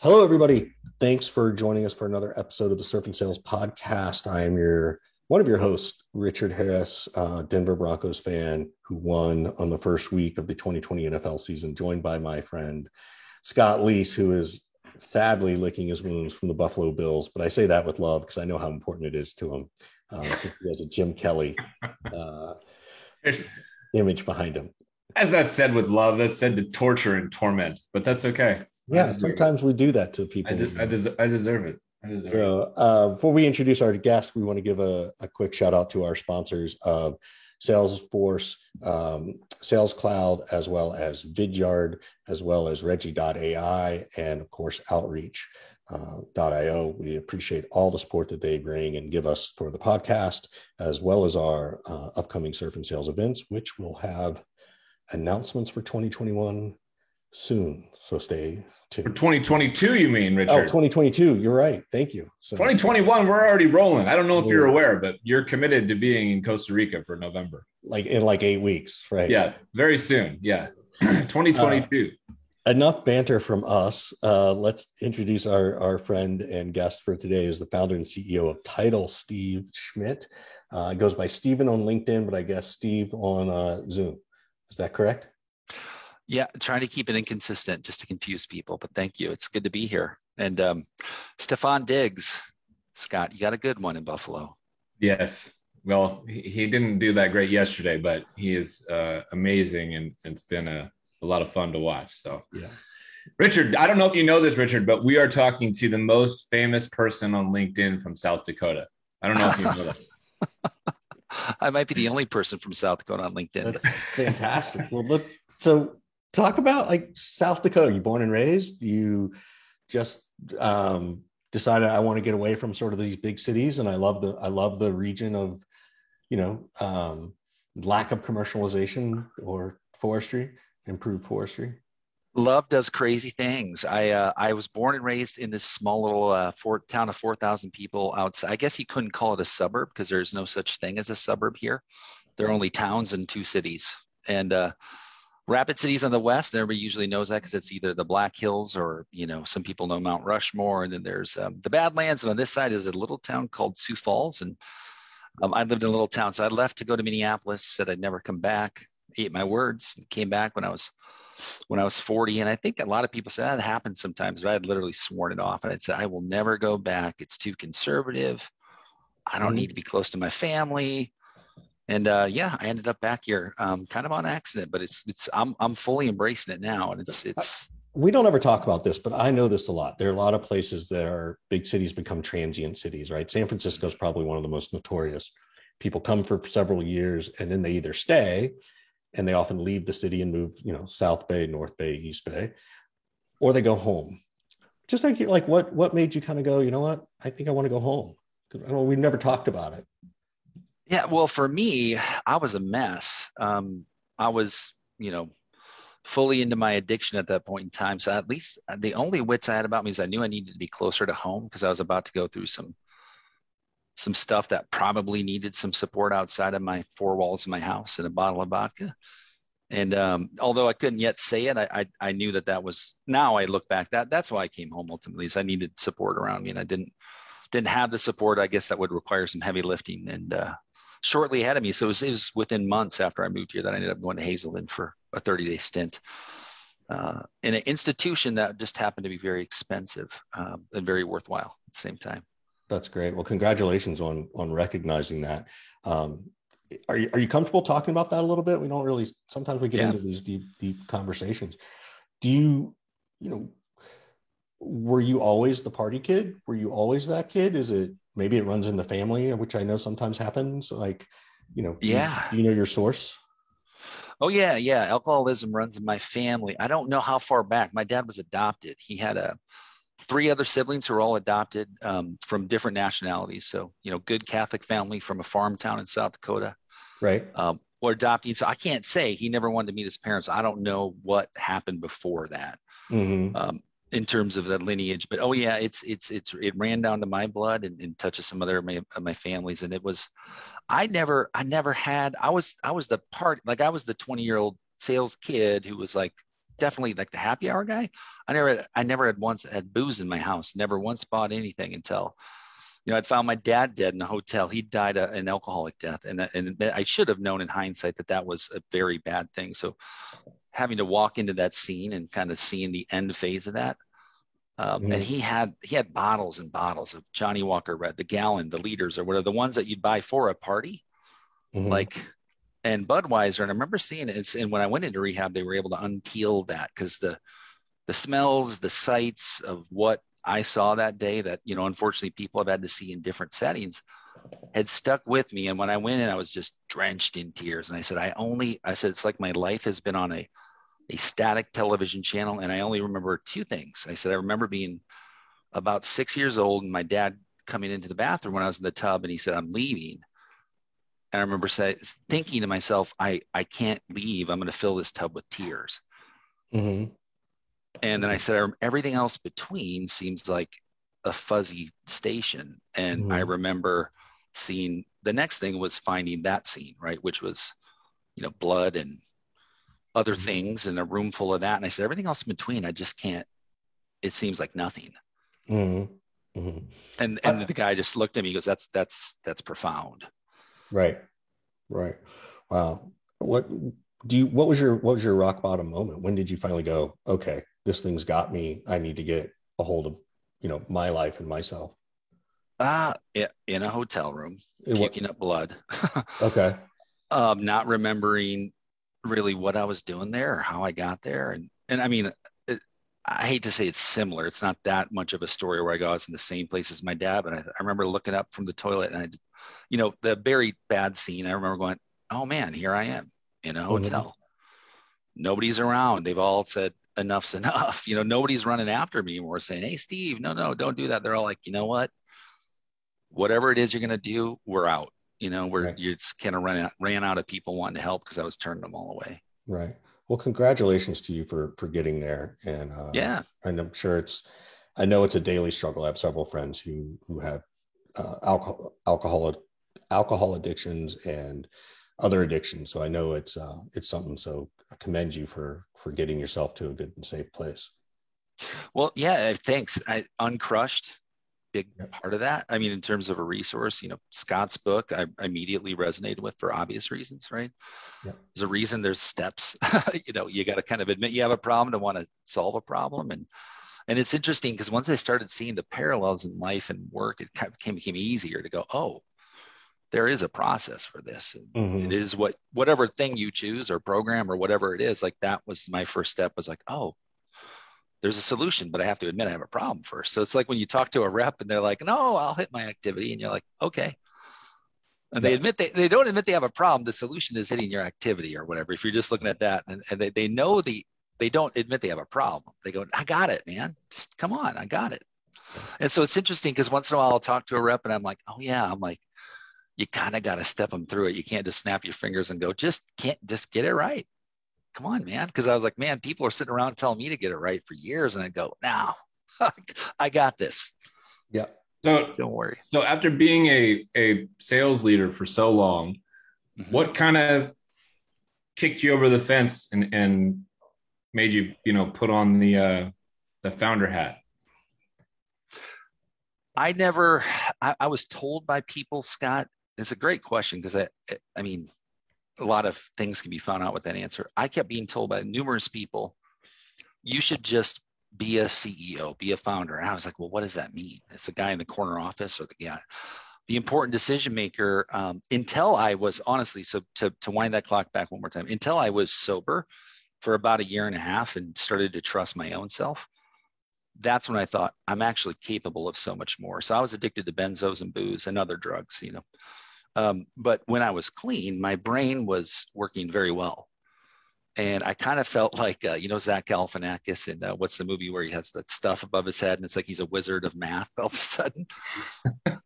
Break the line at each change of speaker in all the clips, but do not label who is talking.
Hello, everybody. Thanks for joining us for another episode of the Surf and Sales Podcast. I am one of your hosts, Richard Harris, Denver Broncos fan who won on the first week of the 2020 NFL season, joined by my friend Scott Leese, who is sadly licking his wounds from the Buffalo Bills. But I say that with love because I know how important it is to him. He has a Jim Kelly image behind him.
As that said with love, that's said to torture and torment, but that's okay.
Yeah, sometimes we do that to people.
I deserve it.
Before we introduce our guest, we want to give a quick shout out to our sponsors of Salesforce, Sales Cloud, as well as Vidyard, as well as Reggie.ai, and of course, Outreach.io. We appreciate all the support that they bring and give us for the podcast, as well as our upcoming Surf and Sales events, which will have announcements for 2021 soon. So stay tuned.
For 2022, you mean, Richard?
Oh, 2022. You're right. Thank you.
So 2021, we're already rolling. I don't know if you're aware, but you're committed to being in Costa Rica for November.
In 8 weeks, right?
Yeah, very soon. Yeah. 2022.
Enough banter from us. Let's introduce our friend and guest for today is the founder and CEO of Title, Steve Schmidt. Goes by Steven on LinkedIn, but I guess Steve on Zoom. Is that correct?
Yeah, trying to keep it inconsistent just to confuse people, but thank you. It's good to be here. And Stefon Diggs, Scott, you got a good one in Buffalo.
Yes. Well, he didn't do that great yesterday, but he is amazing, and it's been a lot of fun to watch. So,
yeah.
Richard, I don't know if you know this, Richard, but we are talking to the most famous person on LinkedIn from South Dakota. I don't know if you know that.
I might be the only person from South Dakota on LinkedIn.
That's fantastic. Well, look, so talk about South Dakota. You born and raised? You just decided I want to get away from sort of these big cities, and I love the region of, lack of commercialization or improved forestry.
Love does crazy things. I was born and raised in this small little town of 4,000 people outside. I guess you couldn't call it a suburb because there's no such thing as a suburb here. There are only towns and two cities. And Rapid City's on the west, and everybody usually knows that because it's either the Black Hills or, some people know Mount Rushmore. And then there's the Badlands. And on this side is a little town called Sioux Falls. And I lived in a little town. So I left to go to Minneapolis, said I'd never come back, ate my words, and came back when I was 40. And I think a lot of people say that happens sometimes, but I had literally sworn it off. And I'd say, I will never go back. It's too conservative. I don't need to be close to my family. And I ended up back here kind of on accident, but I'm fully embracing it now. And it's
we don't ever talk about this, but I know this a lot. There are a lot of places that are big cities become transient cities, right? San Francisco is probably one of the most notorious. People come for several years and then they either stay, and they often leave the city and move, South Bay, North Bay, East Bay, or they go home. Just like what made you kind of go, you know what? I think I want to go home. We've never talked about it.
Yeah, well, for me, I was a mess. I was, fully into my addiction at that point in time. So at least the only wits I had about me is I knew I needed to be closer to home because I was about to go through some stuff that probably needed some support outside of my four walls of my house and a bottle of vodka. And although I couldn't yet say it, I knew that was, now I look back, that's why I came home ultimately, is I needed support around me. And I didn't have the support, I guess that would require some heavy lifting and shortly ahead of me. So it was within months after I moved here that I ended up going to Hazelden for a 30-day stint in an institution that just happened to be very expensive and very worthwhile at the same time.
That's great. Well, congratulations on recognizing that. Are you comfortable talking about that a little bit? We don't really, sometimes we get into these deep conversations. Do you, were you always the party kid? Were you always that kid? Maybe it runs in the family, which I know sometimes happens. Do you know your source?
Oh yeah. Alcoholism runs in my family. I don't know how far back. My dad was adopted. He had 3 other siblings who were all adopted from different nationalities. So, good Catholic family from a farm town in South Dakota.
Right.
Or adopting. So I can't say he never wanted to meet his parents. I don't know what happened before that in terms of the lineage. But it ran down to my blood and touches some other of my families. And it was, I was the part, like I was the 20-year-old sales kid who was like definitely like the happy hour guy. I never had once had booze in my house, never once bought anything until, I'd found my dad dead in a hotel. He died an alcoholic death. And I should have known in hindsight that that was a very bad thing. So having to walk into that scene and kind of seeing the end phase of that. And he had bottles and bottles of Johnny Walker Red, the gallon, the liters, or whatever, the ones that you'd buy for a party, like, and Budweiser. And I remember seeing it. And when I went into rehab, they were able to unpeel that because the smells, the sights of what I saw that day that, unfortunately people have had to see in different settings had stuck with me. And when I went in, I was just drenched in tears. And I said, it's like my life has been on a static television channel. And I only remember two things. I said, I remember being about 6 years old and my dad coming into the bathroom when I was in the tub and he said, I'm leaving. And I remember thinking to myself, I can't leave. I'm going to fill this tub with tears. And then I said, everything else between seems like a fuzzy station. And I remember seeing the next thing was finding that scene, right? Which was, blood and other things in a room full of that. And I said, everything else in between, I just can't, it seems like nothing. And the guy just looked at me, he goes, that's profound.
Right. Wow. What was your rock bottom moment? When did you finally go, okay, this thing's got me, I need to get a hold of, my life and myself?
In a hotel room, puking up blood.
Okay.
Not remembering really what I was doing there or how I got there. And I mean, I hate to say it's similar. It's not that much of a story where I was in the same place as my dad, but I remember looking up from the toilet and the very bad scene. I remember going, oh man, here I am in a hotel. Nobody's around. They've all said, enough's enough. Nobody's running after me anymore saying, hey, Steve, no, don't do that. They're all like, you know what? Whatever it is you're going to do, we're out. You're just kind of ran out of people wanting to help because I was turning them all away.
Right. Well, congratulations to you for getting there. And
yeah,
and I'm sure I know it's a daily struggle. I have several friends who have alcohol addictions and other addictions. So I know it's something. So I commend you for getting yourself to a good and safe place.
Well, yeah, thanks. Uncrushed, big part of that. I mean, in terms of a resource, Scott's book, I immediately resonated with for obvious reasons, right?
Yeah.
There's a reason there's steps. You got to kind of admit you have a problem to want to solve a problem. And it's interesting because once I started seeing the parallels in life and work, it kind of became easier to go, oh, there is a process for this. It is whatever thing you choose or program or whatever it is, like that was my first step, was like, oh, there's a solution, but I have to admit I have a problem first. So it's like when you talk to a rep and they're like, no, I'll hit my activity. And you're like, okay. And they admit they don't admit they have a problem. The solution is hitting your activity or whatever. If you're just looking at that and they know they don't admit they have a problem. They go, I got it, man. Just come on. I got it. And so it's interesting because once in a while I'll talk to a rep and I'm like, oh yeah. I'm like, you kind of got to step them through it. You can't just snap your fingers and go, just get it right. Come on, man. Because I was like, man, people are sitting around telling me to get it right for years. And I go, now I got this.
Yeah.
So
don't worry.
So after being a sales leader for so long, what kind of kicked you over the fence and made you, put on the founder hat?
I was told by people, Scott, it's a great question because I mean, a lot of things can be found out with that answer. I kept being told by numerous people, you should just be a CEO, be a founder. And I was like, well, what does that mean? It's the guy in the corner office or the important decision maker. Until I was honestly, so to wind that clock back one more time, until I was sober for about 1.5 years and started to trust my own self, that's when I thought I'm actually capable of so much more. So I was addicted to benzos and booze and other drugs, but when I was clean, my brain was working very well. And I kind of felt like, Zach Galifianakis in what's the movie where he has that stuff above his head and it's like he's a wizard of math all of a sudden.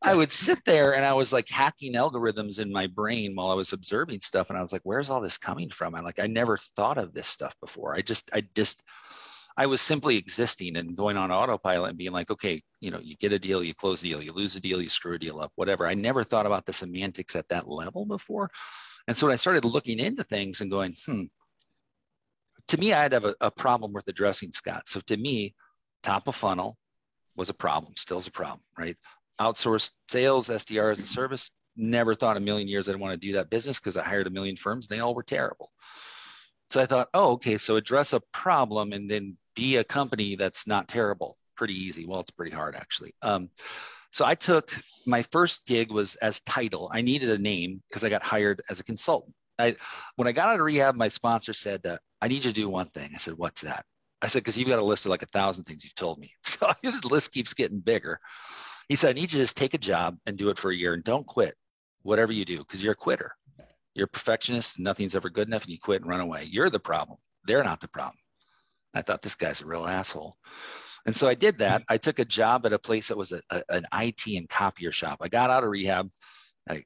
I would sit there and I was like hacking algorithms in my brain while I was observing stuff. And I was like, where's all this coming from? I never thought of this stuff before. I was simply existing and going on autopilot and being like, okay, you get a deal, you close a deal, you lose a deal, you screw a deal up, whatever. I never thought about the semantics at that level before. And so when I started looking into things and going, to me, I'd have a problem with addressing, Scott. So to me, top of funnel was a problem, still is a problem, right? Outsourced sales, SDR as a service, never thought a million years I'd want to do that business because I hired a million firms. They all were terrible. So I thought, oh, okay, so address a problem and then be a company that's not terrible. Pretty easy. Well, it's pretty hard, actually. So I took, my first gig was as title. I needed a name because I got hired as a consultant. When I got out of rehab, my sponsor said, I need you to do one thing. I said, what's that? I said, because you've got a list of like 1,000 things you've told me. So the list keeps getting bigger. He said, I need you to just take a job and do it for a year and don't quit whatever you do because you're a quitter. You're a perfectionist. Nothing's ever good enough and you quit and run away. You're the problem. They're not the problem. I thought this guy's a real asshole. And so I did that. I took a job at a place that was an IT and copier shop. I got out of rehab. I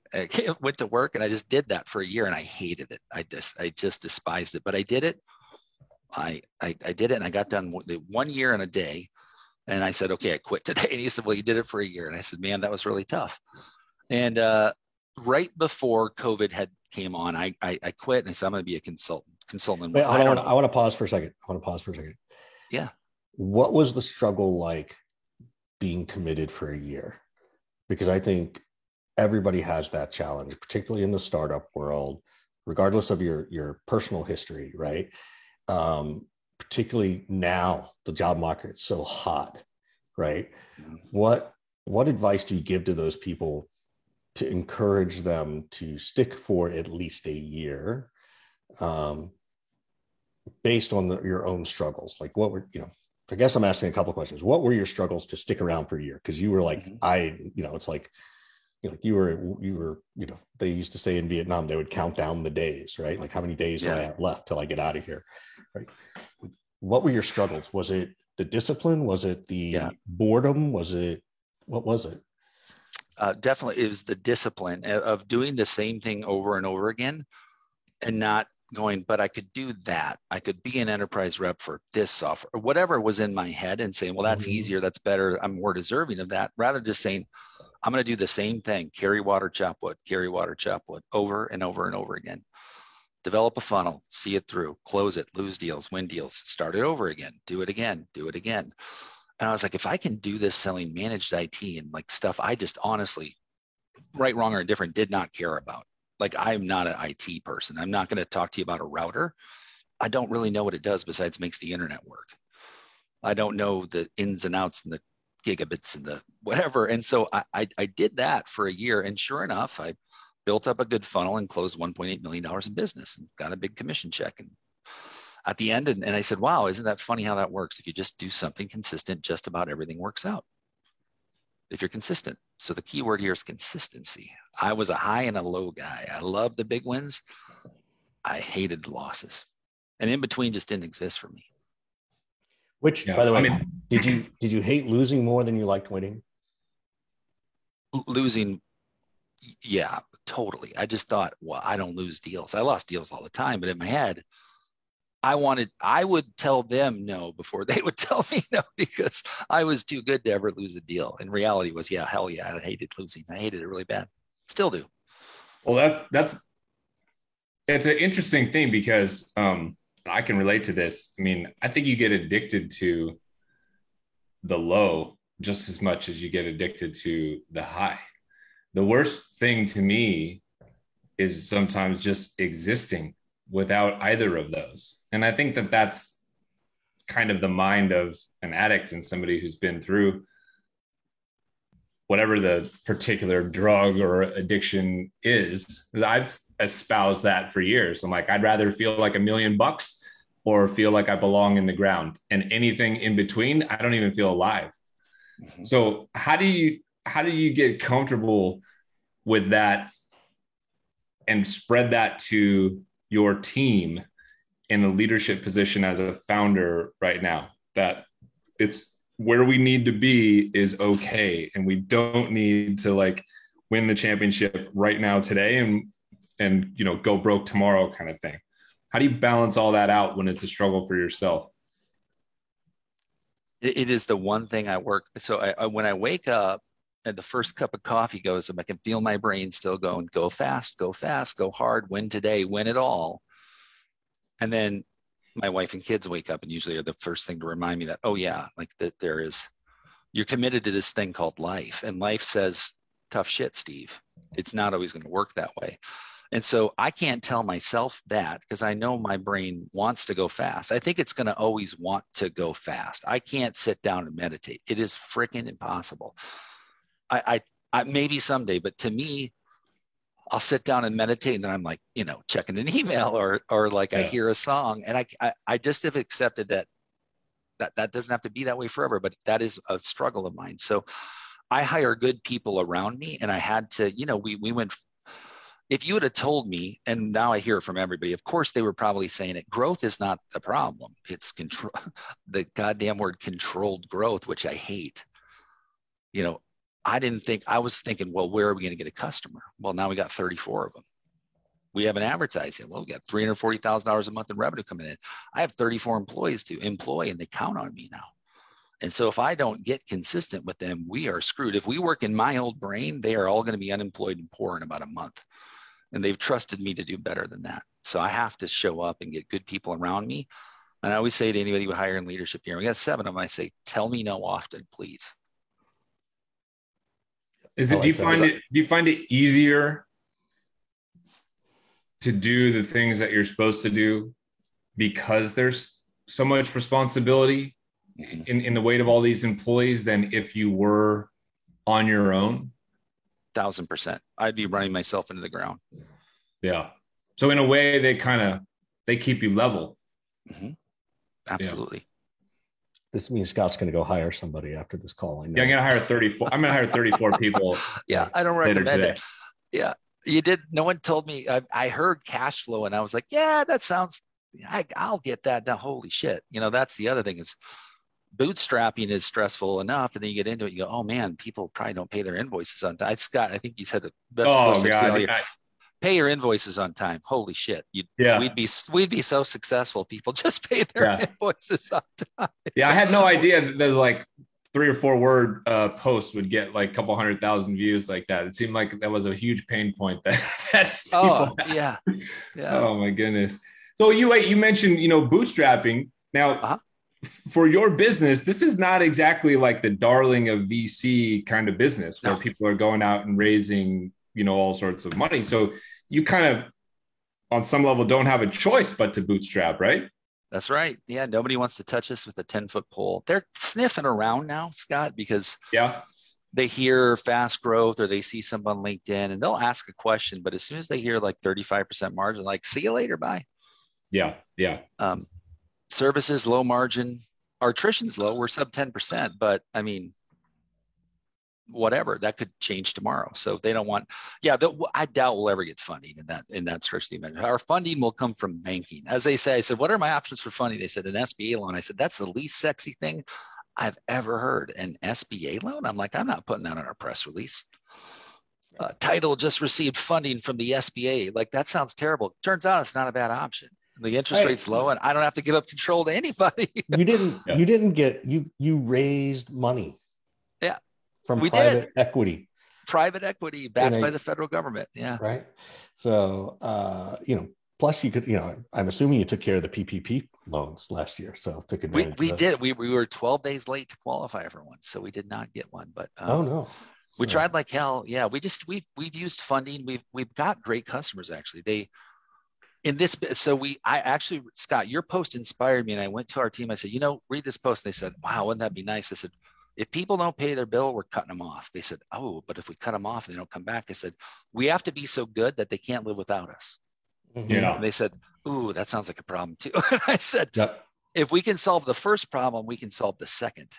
went to work and I just did that for a year and I hated it. I just despised it, but I did it. I did it and I got done 1 year and a day. And I said, okay, I quit today. And he said, well, you did it for a year. And I said, man, that was really tough. And right before COVID came on, I quit and I said, I'm going to be a consultant.
Wait, I want to pause for a second.
Yeah.
What was the struggle like being committed for a year? Because I think everybody has that challenge, particularly in the startup world, regardless of your personal history, right? Particularly now the job market is so hot, right? What advice do you give to those people to encourage them to stick for at least a year, based on your own struggles? Like what were, I guess I'm asking a couple of questions. What were your struggles to stick around for a year? Because you were like, it's like, you were, they used to say in Vietnam, they would count down the days, right? Like how many days do I have left till I get out of here, right? What were your struggles? Was it the discipline? Was it the boredom? What was it?
Definitely, it was the discipline of doing the same thing over and over again and not going, but I could do that. I could be an enterprise rep for this software or whatever was in my head and saying, well, that's easier. That's better. I'm more deserving of that rather than just saying, I'm going to do the same thing, carry water, chop wood, over and over and over again. Develop a funnel, see it through, close it, lose deals, win deals, start it over again, do it again. And I was like, if I can do this selling managed IT and like stuff I just honestly, right, wrong, or indifferent, did not care about. Like I'm not an IT person. I'm not going to talk to you about a router. I don't really know what it does besides makes the internet work. I don't know the ins and outs and the gigabits and the whatever. And so I did that for a year. And sure enough, I built up a good funnel and closed $1.8 million in business and got a big commission check. And at the end, and I said, wow, isn't that funny how that works? If you just do something consistent, just about everything works out. If you're consistent. So the key word here is consistency. I was a high and a low guy. I loved the big wins. I hated the losses. And in between just didn't exist for me.
Which, by the way, did you hate losing more than you liked winning?
Losing, yeah, totally. I just thought, well, I don't lose deals. I lost deals all the time, but in my head, I would tell them no before they would tell me no because I was too good to ever lose a deal. And reality was, yeah, hell yeah, I hated losing. I hated it really bad. Still do.
Well, it's an interesting thing because I can relate to this. I mean, I think you get addicted to the low just as much as you get addicted to the high. The worst thing to me is sometimes just existing without either of those. And I think that that's kind of the mind of an addict and somebody who's been through whatever the particular drug or addiction is. I've espoused that for years. I'm like, I'd rather feel like $1 million or feel like I belong in the ground, and anything in between, I don't even feel alive. Mm-hmm. So how do you get comfortable with that and spread that to your team in a leadership position as a founder right now, that it's where we need to be is okay, and we don't need to like win the championship right now today and go broke tomorrow kind of thing? How do you balance all that out when it's a struggle for yourself?
It is the one thing I work. So when I wake up and the first cup of coffee goes, I can feel my brain still going, go fast, go hard, win today, win it all. And then my wife and kids wake up and usually are the first thing to remind me that, oh yeah, like that you're committed to this thing called life, and life says tough shit, Steve. It's not always going to work that way. And so I can't tell myself that because I know my brain wants to go fast. I think it's going to always want to go fast. I can't sit down and meditate. It is freaking impossible. I maybe someday, but to me, I'll sit down and meditate, and then I'm like, checking an email or like I hear a song, and I just have accepted that doesn't have to be that way forever, but that is a struggle of mine. So I hire good people around me, and I had to, we went. If you would have told me, and now I hear from everybody, of course they were probably saying it. Growth is not the problem. It's control. The goddamn word controlled growth, which I hate. I was thinking, well, where are we going to get a customer? Well, now we got 34 of them. We haven't advertised yet. Well, we got $340,000 a month in revenue coming in. I have 34 employees to employ, and they count on me now. And so if I don't get consistent with them, we are screwed. If we work in my old brain, they are all going to be unemployed and poor in about a month. And they've trusted me to do better than that. So I have to show up and get good people around me. And I always say to anybody who hire in leadership here, we got 7 of them, I say, tell me no often, please.
Do you find it easier to do the things that you're supposed to do because there's so much responsibility in the weight of all these employees than if you were on your own?
1,000%. I'd be running myself into the ground.
Yeah. So in a way, they keep you level.
Mm-hmm. Absolutely.
Yeah. This means Scott's going to go hire somebody after this call. I know.
Yeah, I'm going to hire 34. I'm going to hire 34 people.
Yeah, I don't recommend it. Yeah, you did. No one told me. I heard cash flow, and I was like, yeah, that sounds. I'll get that done. Holy shit! That's the other thing is bootstrapping is stressful enough, and then you get into it. You go, oh man, people probably don't pay their invoices on time. Scott, I think you said the best.
Oh God.
Pay your invoices on time. Holy shit. We'd be so successful. People just pay their invoices on time.
Yeah. I had no idea that like 3 or 4 word posts would get like a couple 100,000 views like that. It seemed like that was a huge pain point that people had.
Yeah.
Oh my goodness. So you mentioned, bootstrapping. Now for your business, this is not exactly like the darling of VC kind of business where people are going out and raising, all sorts of money. So you kind of, on some level, don't have a choice but to bootstrap, right?
That's right. Yeah. Nobody wants to touch us with a 10-foot pole. They're sniffing around now, Scott, because they hear fast growth or they see something on LinkedIn and they'll ask a question. But as soon as they hear like 35% margin, like, see you later, bye.
Yeah. Yeah.
Services, low margin. Our attrition's low. We're sub 10%. But I mean, whatever, that could change tomorrow. So they don't want, I doubt we'll ever get funding in that stretch of the image. Our funding will come from banking. As they say, I said, what are my options for funding? They said an SBA loan. I said, that's the least sexy thing I've ever heard. An SBA loan? I'm like, I'm not putting that on our press release. Title just received funding from the SBA. Like, that sounds terrible. Turns out it's not a bad option. The interest rate's low and I don't have to give up control to anybody.
You raised money.
Yeah.
From private equity backed
by the federal government. Yeah.
Right. So, plus you could, I'm assuming you took care of the PPP loans last year. So took advantage.
We did. We were 12 days late to qualify for one. So we did not get one, but we tried like hell. Yeah. We've used funding. We've got great customers actually. Scott, your post inspired me. And I went to our team. I said, read this post. And they said, wow, wouldn't that be nice? I said, if people don't pay their bill, we're cutting them off. They said, oh, but if we cut them off and they don't come back, I said, we have to be so good that they can't live without us. And they said, ooh, that sounds like a problem too. And I said, if we can solve the first problem, we can solve the second.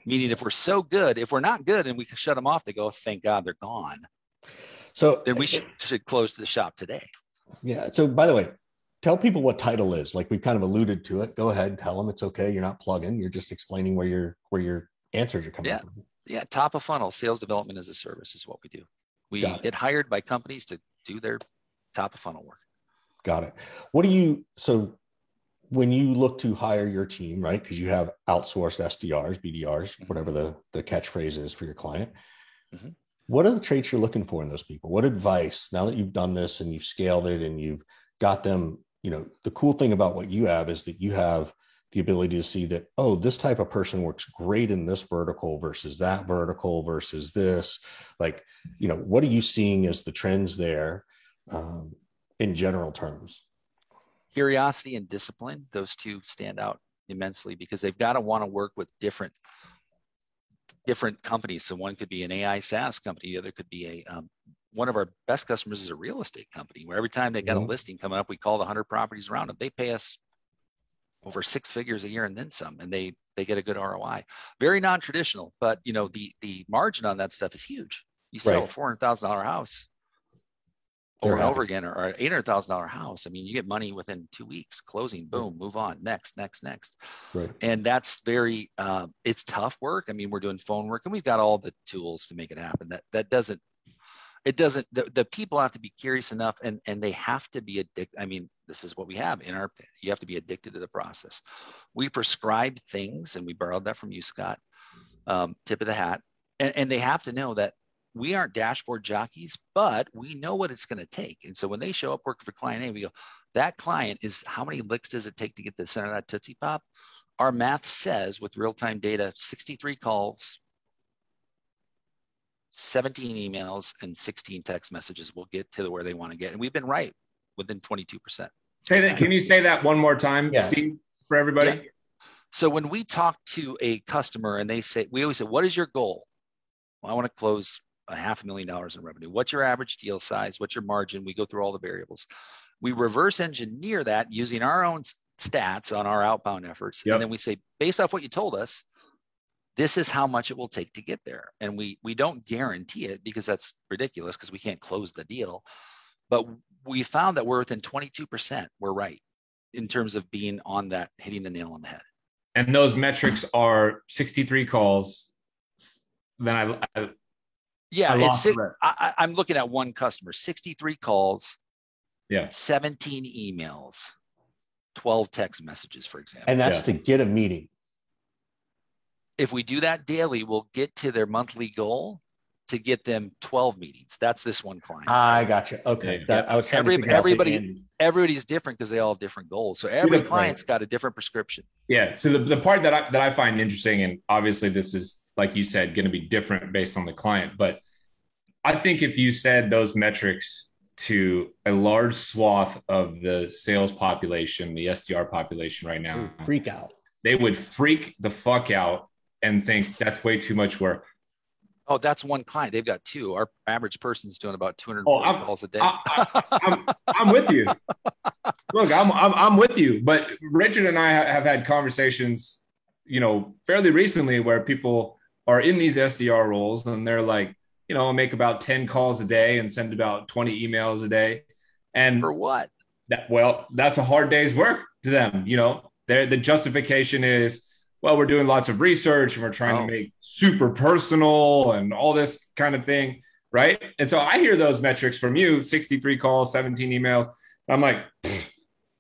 Meaning if we're so good, if we're not good and we can shut them off, they go, oh, thank God they're gone.
So
then we should close the shop today.
Yeah. So by the way, tell people what title is. Like we've kind of alluded to it. Go ahead, tell them it's okay. You're not plugging. You're just explaining where your answers are coming from.
Yeah. Top of funnel sales development as a service is what we do. We get hired by companies to do their top of funnel work.
Got it. So when you look to hire your team, right? Because you have outsourced SDRs, BDRs, whatever the catchphrase is for your client. Mm-hmm. What are the traits you're looking for in those people? What advice, now that you've done this and you've scaled it and you've got them the cool thing about what you have is that you have the ability to see that, oh, this type of person works great in this vertical versus that vertical versus this. Like, what are you seeing as the trends there in general terms?
Curiosity and discipline, those two stand out immensely because they've got to want to work with different companies. So one could be an AI SaaS company. The other could be one of our best customers is a real estate company where every time they got a listing coming up, we call the 100 properties around them. They pay us over 6 figures a year and then some, and they get a good ROI. Very non-traditional, but the margin on that stuff is huge. You sell a $400,000 house over and over again, or an $800,000 house. I mean, you get money within 2 weeks, closing, boom, move on, next.
Right.
And that's very, it's tough work. I mean, we're doing phone work and we've got all the tools to make it happen. The people have to be curious enough and they have to be addicted. I mean, this is what we have you have to be addicted to the process. We prescribe things, and we borrowed that from you, Scott, tip of the hat. And they have to know that we aren't dashboard jockeys, but we know what it's going to take. And so when they show up working for client A, we go, that client is, how many licks does it take to get the center of that Tootsie Pop? Our math says with real-time data, 63 calls, 17 emails, and 16 text messages will get to where they want to get. And we've been right within 22%.
Say that. Can you say that one more time, Steve, for everybody?
Yeah. So when we talk to a customer and we always say, what is your goal? Well, I want to close $500,000 in revenue. What's your average deal size? What's your margin? We go through all the variables. We reverse engineer that using our own stats on our outbound efforts. Yep. And then we say, based off what you told us, this is how much it will take to get there. And we don't guarantee it because that's ridiculous because we can't close the deal. But we found that we're within 22%. We're right in terms of being on that, hitting the nail on the head.
And those metrics are 63 calls. Then
I'm looking at one customer, 63 calls, 17 emails, 12 text messages, for example.
And that's to get a meeting.
If we do that daily, we'll get to their monthly goal to get them 12 meetings. That's this one client.
I got you. Okay. I was trying to figure out
everybody's different because they all have different goals. So every client's got a different prescription.
Yeah. So the part that I find interesting, and obviously this is, like you said, going to be different based on the client, but I think if you said those metrics to a large swath of the sales population, the SDR population right now,
freak out.
They would freak the fuck out and think that's way too much work.
Oh, that's one client. They've got two. Our average person's doing about 240 calls a day.
I'm with you. Look, I'm with you. But Richard and I have had conversations, fairly recently where people are in these SDR roles and they're like, I'll make about 10 calls a day and send about 20 emails a day. And
for what?
That's a hard day's work to them. The justification is, well, we're doing lots of research and we're trying to make super personal and all this kind of thing. Right. And so I hear those metrics from you, 63 calls, 17 emails. I'm like,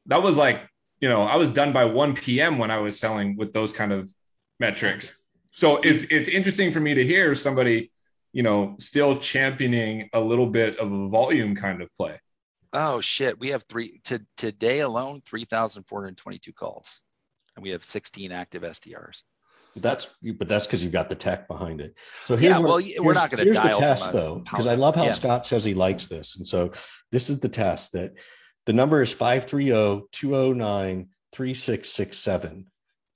that was like, I was done by 1 p.m. when I was selling with those kind of metrics. So it's interesting for me to hear somebody, still championing a little bit of a volume kind of play.
Oh shit. We have today alone, 3,422 calls. And we have 16 active SDRs.
But that's because you've got the tech behind it. So
we're not going to dial
the test though, because I love how Scott says he likes this. And so this is the test that the number is 530-209-3667,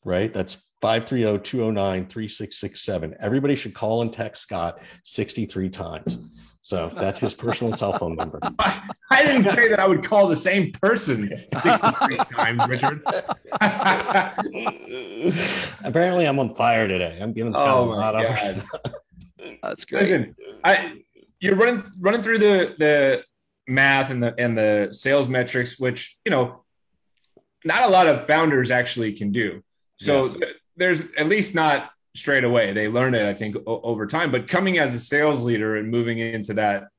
right? That's 530-209-3667. Everybody should call and text Scott 63 times. So that's his personal cell phone number.
I didn't say that I would call the same person 63 times, Richard.
Apparently, I'm on fire today. I'm giving Scott a lot of.
That's great.
Listen, you're running through the math and the sales metrics, which not a lot of founders actually can do. So there's at least not straight away. They learn it, I think, over time. But coming as a sales leader and moving into that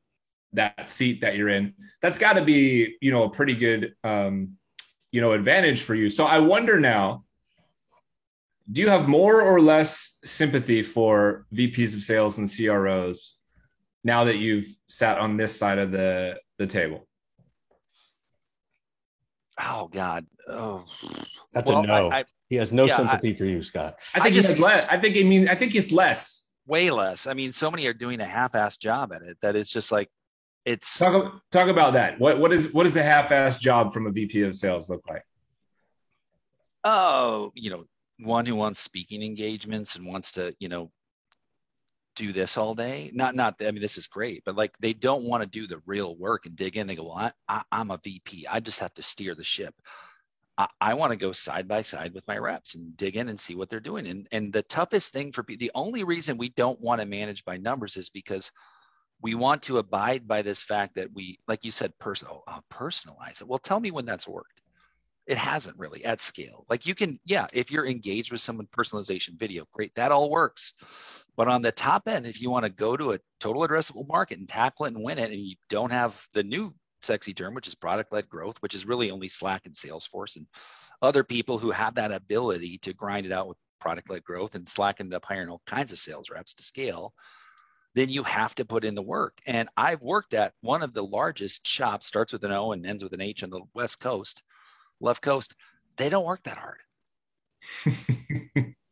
seat that you're in, that's got to be, a pretty good, advantage for you. So I wonder now, do you have more or less sympathy for VPs of sales and CROs now that you've sat on this side of the table?
Oh God. Oh,
That's a
well,
no. He has no
yeah,
sympathy for you, Scott.
I think
I
he
just
has less. I think it's less.
way less. I mean, so many are doing a half-assed job at it that it's just like it's
Talk about that. What does a half-assed job from a VP of sales look like?
oh, one who wants speaking engagements and wants to, do this all day. Not. I mean, this is great, but like they don't want to do the real work and dig in. They go, well, I'm a VP. I just have to steer the ship. I want to go side by side with my reps and dig in and see what they're doing. And the toughest thing for people, the only reason we don't want to manage by numbers is because we want to abide by this fact that we, like you said, personalize it. Well, tell me when that's worked. It hasn't really at scale. Like you can, yeah, if you're engaged with someone, personalization video, great, that all works. But on the top end, if you want to go to a total addressable market and tackle it and win it, and you don't have the new sexy term, which is product-led growth, which is really only Slack and Salesforce and other people who have that ability to grind it out with product-led growth, and Slack ended up hiring all kinds of sales reps to scale, then you have to put in the work. And I've worked at one of the largest shops, starts with an O and ends with an H on the West Coast, left coast. They don't work that hard.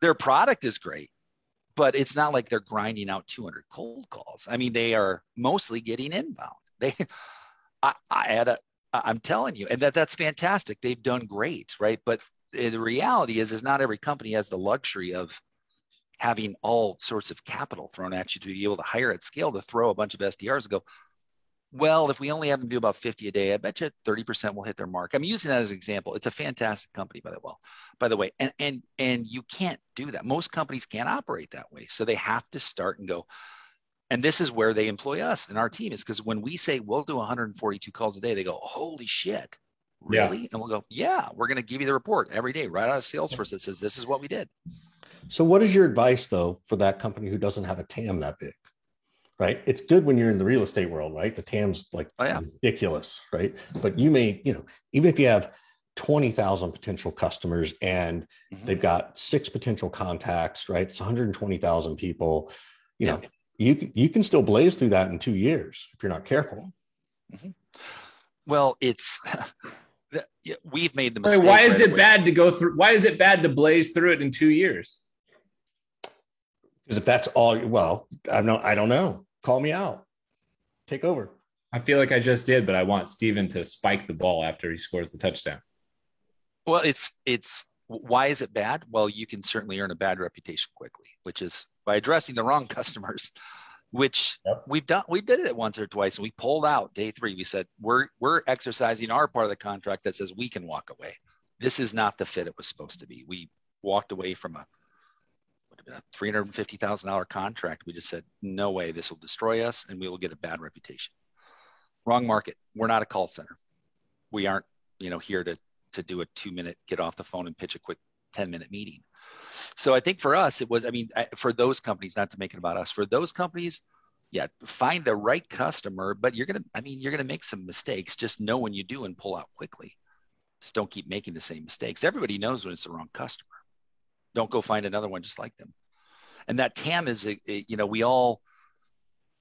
Their product is great, but it's not like they're grinding out 200 cold calls. I mean, they are mostly getting inbound. I'm telling you, and that's fantastic. They've done great, right? But the reality is not every company has the luxury of having all sorts of capital thrown at you to be able to hire at scale, to throw a bunch of SDRs and go, well, if we only have them do about 50 a day, I bet you 30% will hit their mark. I'm using that as an example. It's a fantastic company, by the way. And you can't do that. Most companies can't operate that way. So they have to start and go. And this is where they employ us and our team, is because when we say we'll do 142 calls a day, they go, holy shit, really? Yeah. And we'll go, yeah, we're going to give you the report every day right out of Salesforce that says this is what we did.
So what is your advice, though, for that company who doesn't have a TAM that big? Right. It's good when you're in the real estate world, right? The TAM's like ridiculous, right? But you may, even if you have 20,000 potential customers and they've got 6 potential contacts, right? It's 120,000 people, you can still blaze through that in 2 years if you're not careful.
Mm-hmm. Well, we've made the mistake.
Why is it bad to go through? Why is it bad to blaze through it in 2 years?
Because if that's all, well, I don't know. Call me out. Take over.
I feel like I just did, but I want Steven to spike the ball after he scores the touchdown.
Well, it's why is it bad? Well, you can certainly earn a bad reputation quickly, which is by addressing the wrong customers, which we've done. We did it once or twice, and we pulled out day 3. We said, we're exercising our part of the contract that says we can walk away. This is not the fit it was supposed to be. We walked away from a $350,000 contract. We just said, no way, this will destroy us and we will get a bad reputation. Wrong market. We're not a call center. We aren't, here to do a 2-minute get off the phone and pitch a quick 10-minute meeting. So I think for us, it was, for those companies, not to make it about us, for those companies, find the right customer, but you're going to make some mistakes. Just know when you do and pull out quickly. Just don't keep making the same mistakes. Everybody knows when it's the wrong customer. Don't go find another one just like them. And that TAM is, we all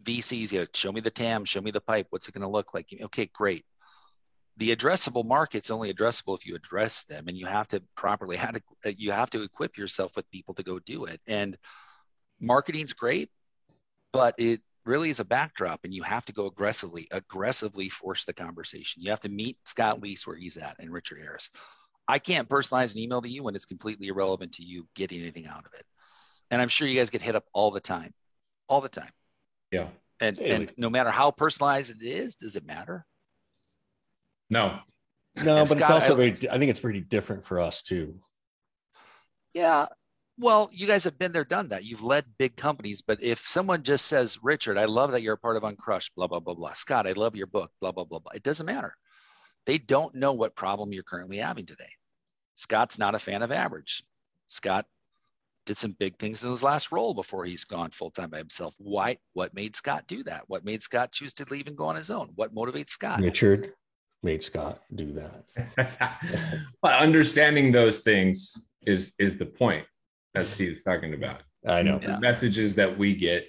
VCs, show me the TAM, show me the pipe. What's it going to look like? Okay, great. The addressable market's only addressable if you address them, and you have to equip yourself with people to go do it. And marketing's great, but it really is a backdrop, and you have to go aggressively force the conversation. You have to meet Scott Leese where he's at and Richard Harris. I can't personalize an email to you when it's completely irrelevant to you getting anything out of it. And I'm sure you guys get hit up all the time.
Yeah.
And no matter how personalized it is, does it matter?
No,
but Scott, it's also I think it's pretty different for us too.
Yeah. Well, you guys have been there, done that. You've led big companies, but if someone just says, Richard, I love that you're a part of Uncrushed, blah, blah, blah, blah. Scott, I love your book, blah, blah, blah, blah. It doesn't matter. They don't know what problem you're currently having today. Scott's not a fan of average. Scott did some big things in his last role before he's gone full-time by himself. Why? What made Scott do that? What made Scott choose to leave and go on his own? What motivates Scott?
Richard made Scott do that.
Well, understanding those things is the point that Steve's talking about.
I know.
The messages that we get,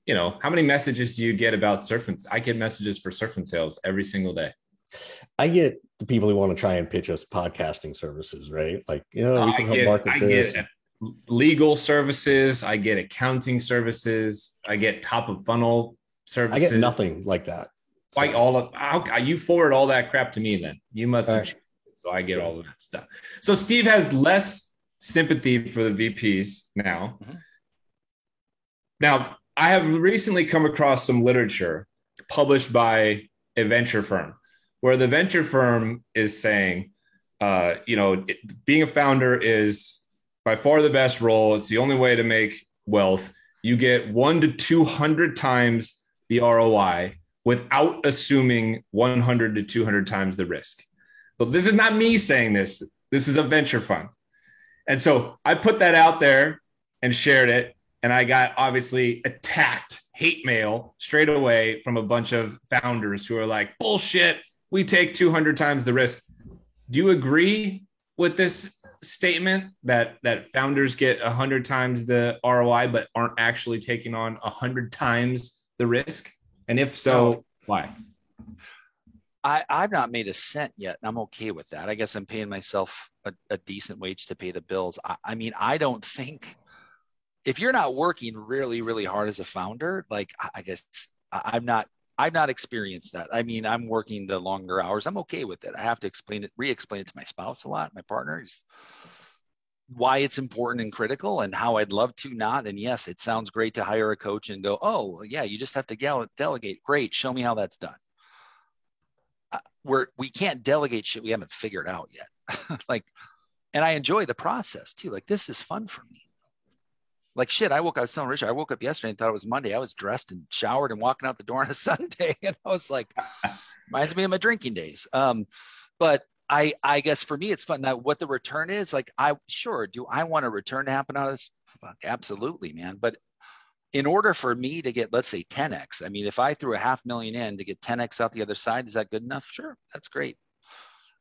how many messages do you get about surf and I get messages for surf and sales every single day.
I get the people who want to try and pitch us podcasting services, right? Like, we can help market
I
this.
get legal services. I get accounting services. I get top of funnel services.
I get nothing like that.
Like you forward all that crap to me, then you must have changed it, so I get all of that stuff. So Steve has less sympathy for the VPs now. Mm-hmm. Now, I have recently come across some literature published by a venture firm, where the venture firm is saying, being a founder is by far the best role. It's the only way to make wealth. You get 1 to 200 times the ROI without assuming 100 to 200 times the risk. So this is not me saying this. This is a venture fund. And so I put that out there and shared it. And I got obviously attacked, hate mail straight away from a bunch of founders who are like, bullshit, we take 200 times the risk. Do you agree with this statement that founders get 100 times the ROI, but aren't actually taking on 100 times the risk? And if so, why?
I've not made a cent yet. And I'm okay with that. I guess I'm paying myself a decent wage to pay the bills. I mean, I don't think, if you're not working really, really hard as a founder, like, I guess I've not experienced that. I mean, I'm working the longer hours. I'm okay with it. I have to re-explain it to my spouse a lot, my partners, why it's important and critical and how I'd love to not. And yes, it sounds great to hire a coach and go, oh yeah, you just have to delegate. Great. Show me how that's done. We can't delegate shit we haven't figured out yet. And I enjoy the process too. Like, this is fun for me. Like, shit, I was telling Richard, I woke up yesterday and thought it was Monday. I was dressed and showered and walking out the door on a Sunday. And I was like, reminds me of my drinking days. But I guess for me, it's fun. Now, what the return is, like, do I want a return to happen out of this? Fuck, absolutely, man. But in order for me to get, let's say 10X, I mean, if I threw $500,000 in to get 10X out the other side, is that good enough? Sure. That's great.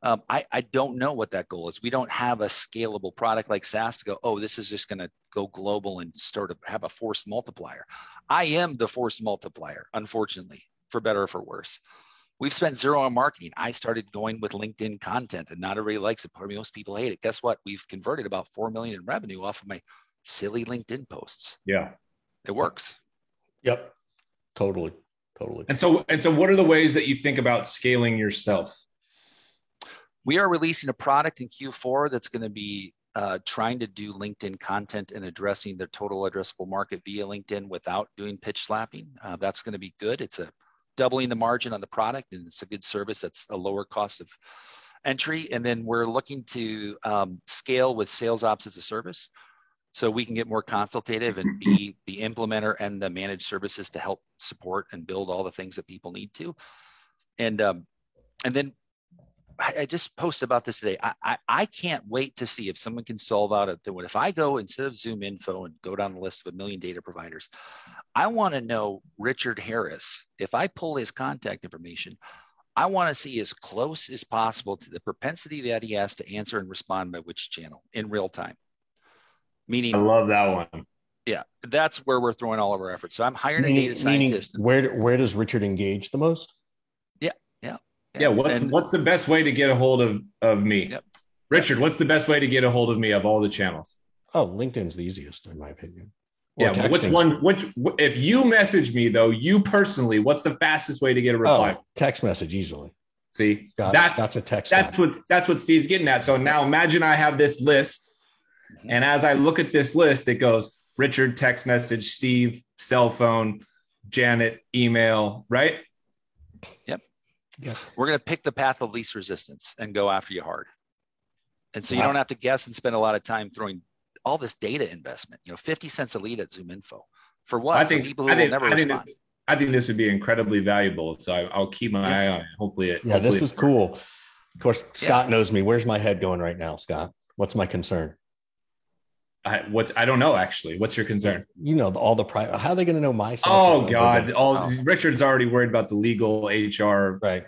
I don't know what that goal is. We don't have a scalable product like SaaS to go, oh, this is just going to go global and start to have a force multiplier. I am the force multiplier, unfortunately, for better or for worse. We've spent zero on marketing. I started going with LinkedIn content, and not everybody likes it. Most people hate it. Guess what? We've converted about $4 million in revenue off of my silly LinkedIn posts.
Yeah,
it works.
Yep, totally.
And so, what are the ways that you think about scaling yourself?
We are releasing a product in Q4 that's going to be trying to do LinkedIn content and addressing the total addressable market via LinkedIn without doing pitch slapping. That's going to be good. It's doubling the margin on the product, and it's a good service that's a lower cost of entry. And then we're looking to scale with sales ops as a service, so we can get more consultative and be the implementer and the managed services to help support and build all the things that people need to. And then I just posted about this today. I can't wait to see if someone can solve out if I go, instead of ZoomInfo and go down the list of 1 million data providers, I want to know Richard Harris. If I pull his contact information, I want to see as close as possible to the propensity that he has to answer and respond by which channel in real time. Meaning,
I love that one.
Yeah, that's where we're throwing all of our efforts. So I'm hiring a data scientist.
Where does Richard engage the most?
Yeah. What's the best way to get a hold of me? Yep. Richard, what's the best way to get a hold of me of all the channels?
Oh, LinkedIn's the easiest, in my opinion.
But if you message me though, you personally, what's the fastest way to get a reply?
Text message easily.
See,
that's a text.
That's what Steve's getting at. So now imagine I have this list, and as I look at this list, it goes Richard, text message, Steve, cell phone, Janet, email, right?
Yep. Yeah. We're going to pick the path of least resistance and go after you hard. And so you don't have to guess and spend a lot of time throwing all this data investment, 50 cents a lead at ZoomInfo. For what? I think people who will never respond.
I think this would be incredibly valuable. So I'll keep my eye on it. Hopefully
this is cool. Of course, Scott knows me. Where's my head going right now, Scott? What's my concern?
I don't know, actually. What's your concern?
All the private. How are they going to know my stuff?
Oh God! Richard's already worried about the legal HR.
Right.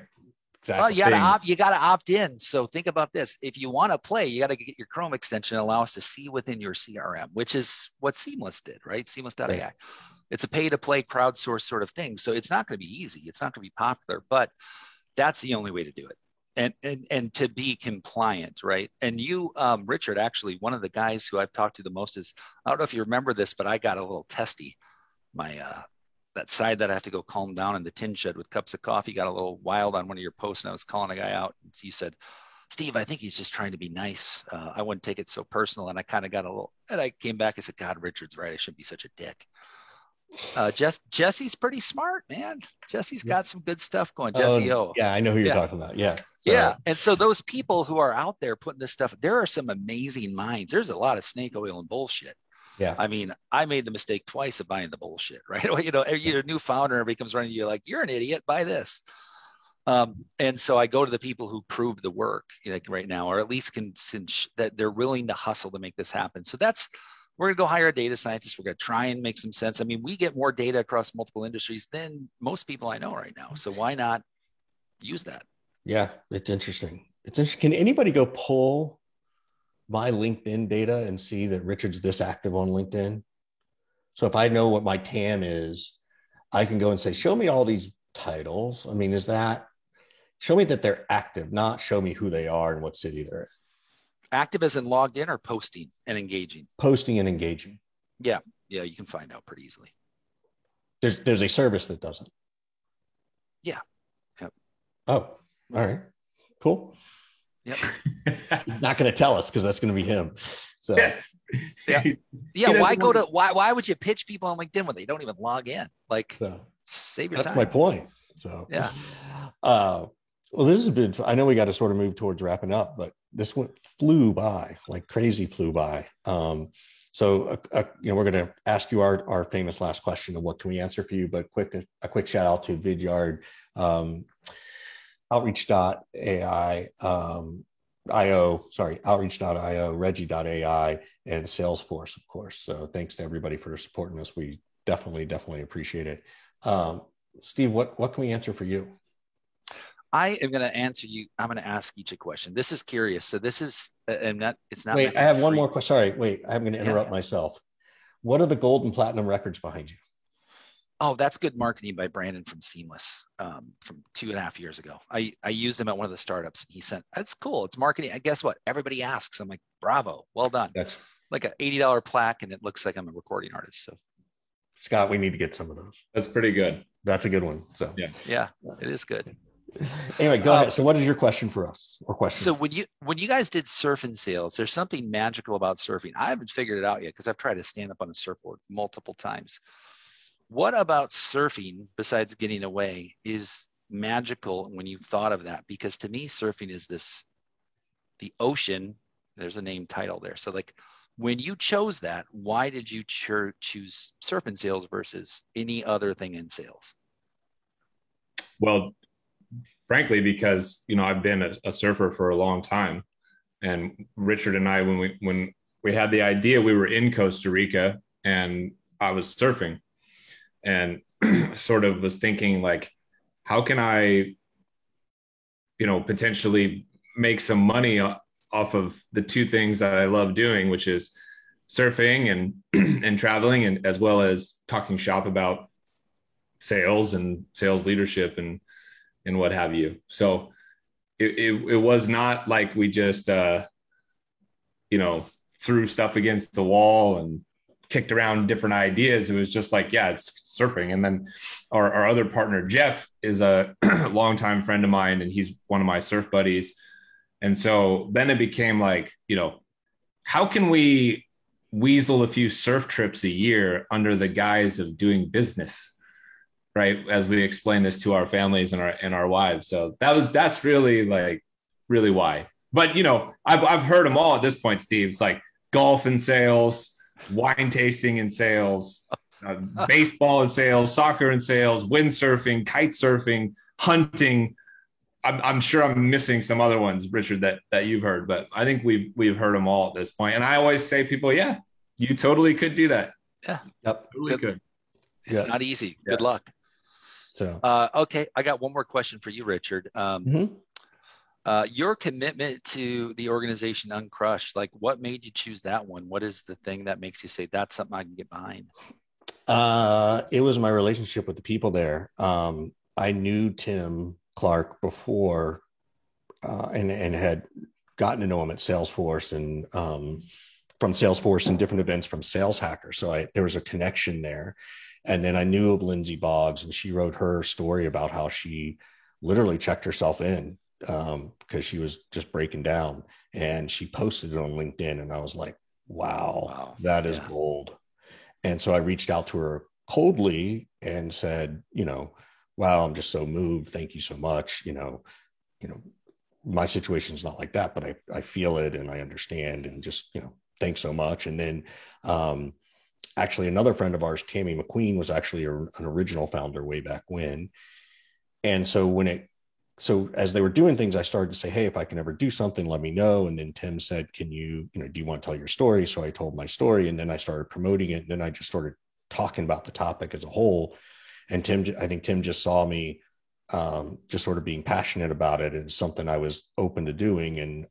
Exactly. Well, you got to opt in. So think about this: if you want to play, you got to get your Chrome extension and allow us to see within your CRM, which is what Seamless did, right? Seamless.ai. Right. It's a pay-to-play, crowdsource sort of thing. So it's not going to be easy. It's not going to be popular, but That's the only way to do it. And to be compliant, right? And you, Richard, actually, one of the guys who I've talked to the most is, I don't know if you remember this, but I got a little testy. My that side that I have to go calm down in the tin shed with cups of coffee got a little wild on one of your posts, and I was calling a guy out. And you said, Steve, I think he's just trying to be nice. I wouldn't take it so personal. And I kind of got a little, and I came back and said, God, Richard's right. I shouldn't be such a dick. Jesse's pretty smart, man. Jesse's got some good stuff going. Jesse O.
Yeah, I know who you're talking about. Yeah.
Yeah. And so those people who are out there putting this stuff, there are some amazing minds. There's a lot of snake oil and bullshit.
Yeah.
I mean, I made the mistake twice of buying the bullshit, right? You're a new founder, everybody comes running, you're like, you're an idiot, buy this. And so I go to the people who prove the work, like right now, or at least can that they're willing to hustle to make this happen. So we're going to go hire a data scientist. We're going to try and make some sense. I mean, we get more data across multiple industries than most people I know right now. So why not use that?
Yeah, it's interesting. Can anybody go pull my LinkedIn data and see that Richard's this active on LinkedIn? So if I know what my TAM is, I can go and say, show me all these titles. I mean, show me that they're active, not show me who they are and what city they're in.
Active as in logged in or posting and engaging?
Posting and engaging.
Yeah. Yeah. You can find out pretty easily.
There's a service that doesn't.
Yeah. Yep.
Oh, all right. Cool.
Yep.
He's not going to tell us because that's going to be him. So
yeah. Why would you pitch people on LinkedIn when they don't even log in? Like, save your time.
That's my point. So
yeah.
Well, this has been, I know we got to sort of move towards wrapping up, but this flew by, like crazy flew by. So we're going to ask you our famous last question of what can we answer for you, but a quick shout out to Vidyard, Outreach.ai, Outreach.io, Reggie.ai, and Salesforce, of course. So thanks to everybody for supporting us. We definitely appreciate it. Steve, what can we answer for you?
I am going to answer you. I'm going to ask each a question. This is curious. So this is, it's not.
Wait, I have one more question. Sorry, wait, I'm going to interrupt myself. What are the gold and platinum records behind you?
Oh, that's good marketing by Brandon from Seamless from 2.5 years ago. I used him at one of the startups. He sent, that's cool. It's marketing. And guess what? Everybody asks. I'm like, bravo, well done. That's like an $80 plaque, and it looks like I'm a recording artist. So,
Scott, we need to get some of those.
That's pretty good.
That's a good one. So
yeah, it is good.
Anyway, go ahead. So what is your question for us or question?
So when you guys did surfing sales, there's something magical about surfing. I haven't figured it out yet because I've tried to stand up on a surfboard multiple times. What about surfing, besides getting away, is magical when you've thought of that? Because to me, surfing is the ocean. There's a name title there. So like when you chose that, why did you choose surfing sales versus any other thing in sales?
Well, frankly, because, I've been a surfer for a long time, and Richard and I, when we had the idea, we were in Costa Rica and I was surfing and sort of was thinking like, how can I, potentially make some money off of the two things that I love doing, which is surfing and traveling, and as well as talking shop about sales and sales leadership and what have you. So it was not like we just, threw stuff against the wall and kicked around different ideas. It was just like, yeah, it's surfing. And then our other partner, Jeff, is a longtime friend of mine, and he's one of my surf buddies. And so then it became like, how can we weasel a few surf trips a year under the guise of doing business? Right. As we explain this to our families and our wives. So that's really why. But, I've heard them all at this point, Steve. It's like golf and sales, wine tasting and sales, baseball and sales, soccer and sales, windsurfing, kite surfing, hunting. I'm sure I'm missing some other ones, Richard, that you've heard, but I think we've heard them all at this point. And I always say people, yeah, you totally could do that.
Yeah.
Yep.
Totally could.
It's not easy. Good luck.
So,
okay. I got one more question for you, Richard. Your commitment to the organization Uncrushed, like what made you choose that one? What is the thing that makes you say that's something I can get behind?
It was my relationship with the people there. I knew Tim Clark before, and had gotten to know him at Salesforce and from Salesforce and different events from Sales Hacker. So there was a connection there. And then I knew of Lindsay Boggs, and she wrote her story about how she literally checked herself in because she was just breaking down, and she posted it on LinkedIn. And I was like, wow. That is gold. And so I reached out to her coldly and said, wow, I'm just so moved. Thank you so much. My situation is not like that, but I feel it and I understand, and just, thanks so much. And then actually another friend of ours, Tammy McQueen, was actually an original founder way back when. And so as they were doing things, I started to say, hey, if I can ever do something, let me know. And then Tim said, can you, do you want to tell your story? So I told my story, and then I started promoting it. And then I just started talking about the topic as a whole. And I think Tim just saw me just sort of being passionate about it, and something I was open to doing, and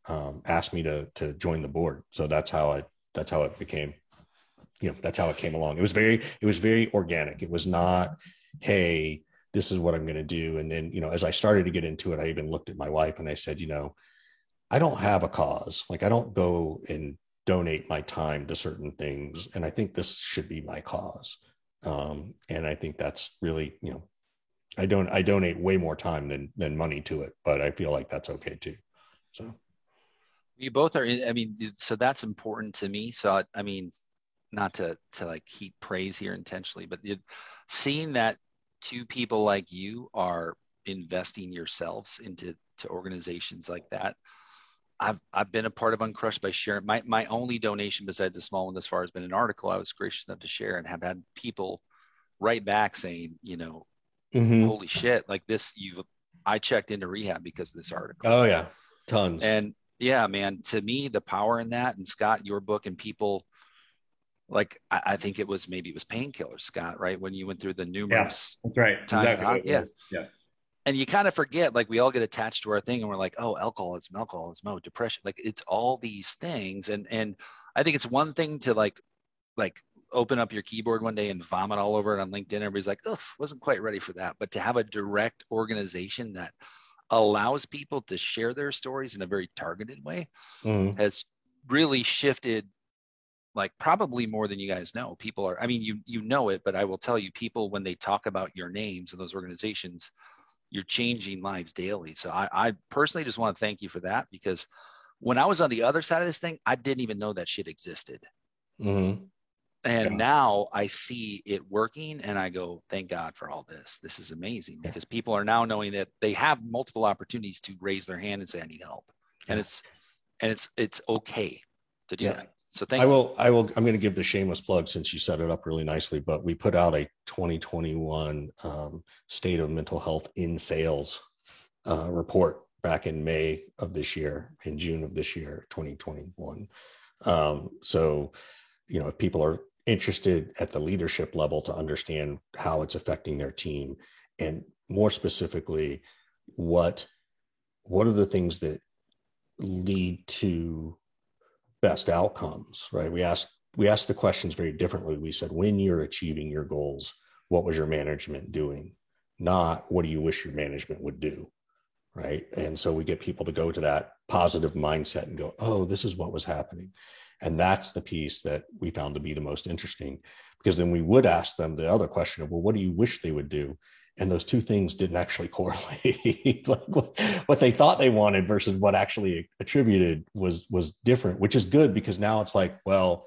asked me to join the board. So that's how it became, that's how it came along. It was very organic. It was not, hey, this is what I'm going to do. And then, as I started to get into it, I even looked at my wife and I said, I don't have a cause. Like, I don't go and donate my time to certain things. And I think this should be my cause. And I think that's really, I donate way more time than money to it, but I feel like that's okay too. So
you both are, so that's important to me. So, not to like heap praise here intentionally, but seeing that two people like you are investing yourselves into organizations like that. I've been a part of Uncrushed by sharing my only donation besides the small one this far has been an article I was gracious enough to share, and have had people write back saying, holy shit, like this, I checked into rehab because of this article.
Oh yeah. Tons.
And yeah, man, to me, the power in that, and Scott, your book, and people like, I think it was Painkillers, Scott, right? When you went through the numerous
that's right.
times.
Exactly.
Yeah. And you kind of forget, like, we all get attached to our thing, and we're like, oh, alcoholism, depression. Like, it's all these things. And I think it's one thing to like open up your keyboard one day and vomit all over it on LinkedIn. Everybody's like, oh, wasn't quite ready for that. But to have a direct organization that allows people to share their stories in a very targeted way has really shifted, like, probably more than you guys know. People are, you know it, but I will tell you, people, when they talk about your names in those organizations, you're changing lives daily. So I personally just want to thank you for that, because when I was on the other side of this thing, I didn't even know that shit existed. And now I see it working, and I go, thank God for all this. This is amazing, because people are now knowing that they have multiple opportunities to raise their hand and say, I need help. And it's okay to do that. So thank you.
I'm going to give the shameless plug, since you set it up really nicely, but we put out a 2021 State of Mental Health in Sales report back in May of this year, in June of this year, 2021. So, if people are interested at the leadership level to understand how it's affecting their team, and more specifically, what are the things that lead to best outcomes, right? We asked the questions very differently. We said, when you're achieving your goals, what was your management doing? Not, what do you wish your management would do, right? And so we get people to go to that positive mindset and go, oh, this is what was happening. And that's the piece that we found to be the most interesting, because then we would ask them the other question of, well, what do you wish they would do? And those two things didn't actually correlate. Like what they thought they wanted versus what actually attributed was different, which is good, because now it's like, well,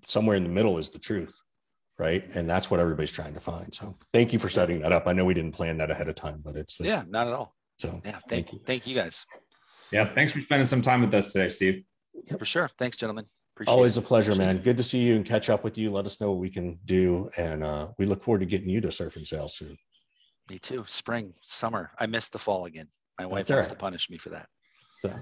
somewhere in the middle is the truth, right? And that's what everybody's trying to find. So thank you for setting that up. I know we didn't plan that ahead of time, but it's
not at all.
So
yeah, thank you guys.
Yeah, thanks for spending some time with us today, Steve.
For sure. Thanks, gentlemen. Appreciate
Always a pleasure, man. Good to see you and catch up with you. Let us know what we can do, and we look forward to getting you to Surf and Sales soon.
Me too. Spring, summer. I missed the fall again. My wife wants to punish me for that.
So